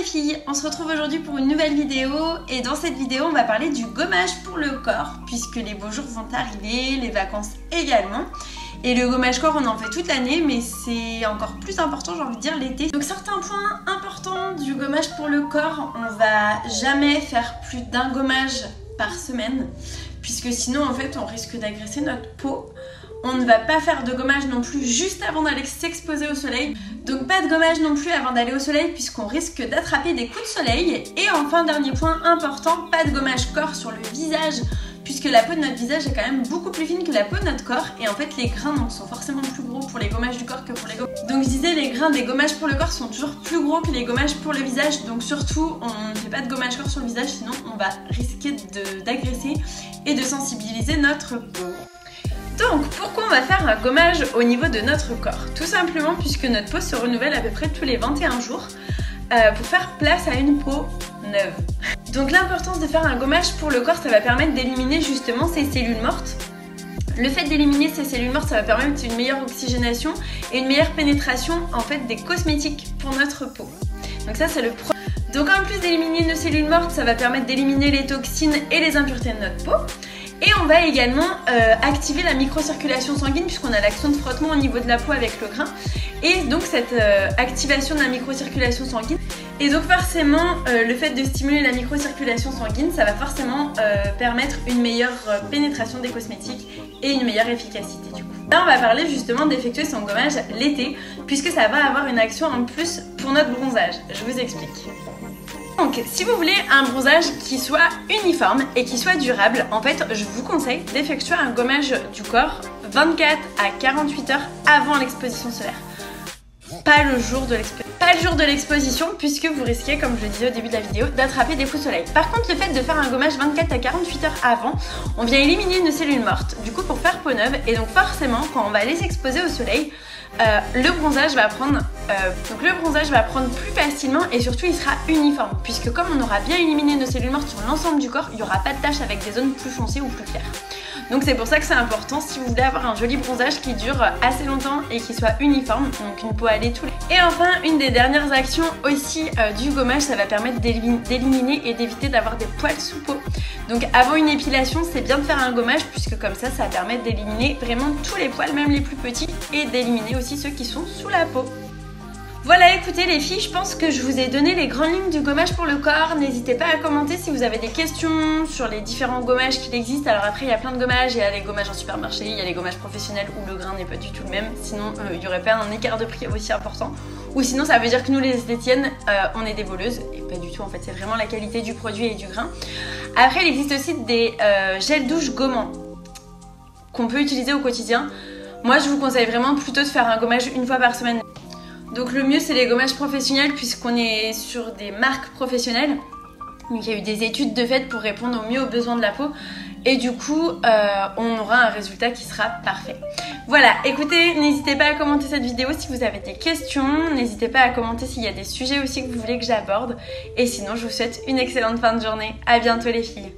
filles, on se retrouve aujourd'hui pour une nouvelle vidéo et dans cette vidéo on va parler du gommage pour le corps puisque les beaux jours vont arriver, les vacances également. Et le gommage corps on en fait toute l'année mais c'est encore plus important j'ai envie de dire l'été. Donc certains points importants du gommage pour le corps, on va jamais faire plus d'un gommage par semaine puisque sinon en fait on risque d'agresser notre peau. On ne va pas faire de gommage non plus juste avant d'aller s'exposer au soleil. Donc pas de gommage non plus avant d'aller au soleil puisqu'on risque d'attraper des coups de soleil. Et enfin dernier point important, pas de gommage corps sur le visage puisque la peau de notre visage est quand même beaucoup plus fine que la peau de notre corps. Et en fait les grains donc, sont forcément plus gros pour les gommages du corps que pour les gommages. Donc je disais les grains des gommages pour le corps sont toujours plus gros que les gommages pour le visage. Donc surtout on ne fait pas de gommage corps sur le visage sinon on va risquer d'agresser et de sensibiliser notre peau. Donc pourquoi on va faire un gommage au niveau de notre corps? Tout simplement puisque notre peau se renouvelle à peu près tous les 21 jours pour faire place à une peau neuve. Donc l'importance de faire un gommage pour le corps, ça va permettre d'éliminer justement ces cellules mortes. Le fait d'éliminer ces cellules mortes, ça va permettre une meilleure oxygénation et une meilleure pénétration en fait des cosmétiques pour notre peau. Donc ça c'est le premier. Donc en plus d'éliminer nos cellules mortes, ça va permettre d'éliminer les toxines et les impuretés de notre peau. Et on va également activer la microcirculation sanguine puisqu'on a l'action de frottement au niveau de la peau avec le grain. Et donc cette activation de la microcirculation sanguine. Et donc forcément le fait de stimuler la microcirculation sanguine, ça va forcément permettre une meilleure pénétration des cosmétiques et une meilleure efficacité du coup. Là on va parler justement d'effectuer son gommage l'été puisque ça va avoir une action en plus pour notre bronzage. Je vous explique. Donc si vous voulez un bronzage qui soit uniforme et qui soit durable, en fait je vous conseille d'effectuer un gommage du corps 24 à 48 heures avant l'exposition solaire. Pas le jour de l'exposition puisque vous risquez, comme je le disais au début de la vidéo, d'attraper des coups de soleil. Par contre le fait de faire un gommage 24 à 48 heures avant, on vient éliminer nos cellules mortes du coup pour faire peau neuve et donc forcément quand on va aller s'exposer au soleil, le bronzage va prendre plus facilement et surtout il sera uniforme puisque comme on aura bien éliminé nos cellules mortes sur l'ensemble du corps, il n'y aura pas de taches avec des zones plus foncées ou plus claires. Donc c'est pour ça que c'est important si vous voulez avoir un joli bronzage qui dure assez longtemps et qui soit uniforme, donc une peau à lait tous les... Et enfin une des dernières actions aussi du gommage, ça va permettre d'éliminer et d'éviter d'avoir des poils sous peau. Donc avant une épilation c'est bien de faire un gommage puisque comme ça va permettre d'éliminer vraiment tous les poils, même les plus petits, et d'éliminer aussi ceux qui sont sous la peau. Voilà, écoutez les filles, je pense que je vous ai donné les grandes lignes du gommage pour le corps. N'hésitez pas à commenter si vous avez des questions sur les différents gommages qu'il existe. Alors après, il y a plein de gommages, il y a les gommages en supermarché, il y a les gommages professionnels où le grain n'est pas du tout le même. Sinon, il n'y aurait pas un écart de prix aussi important. Ou sinon, ça veut dire que nous, les esthétiennes, on est des voleuses. Et pas du tout, en fait, c'est vraiment la qualité du produit et du grain. Après, il existe aussi des gels douche gommants qu'on peut utiliser au quotidien. Moi, je vous conseille vraiment plutôt de faire un gommage une fois par semaine. Donc le mieux c'est les gommages professionnels puisqu'on est sur des marques professionnelles. Donc il y a eu des études de fait pour répondre au mieux aux besoins de la peau. Et du coup on aura un résultat qui sera parfait. Voilà, écoutez, n'hésitez pas à commenter cette vidéo si vous avez des questions. N'hésitez pas à commenter s'il y a des sujets aussi que vous voulez que j'aborde. Et sinon je vous souhaite une excellente fin de journée. À bientôt les filles.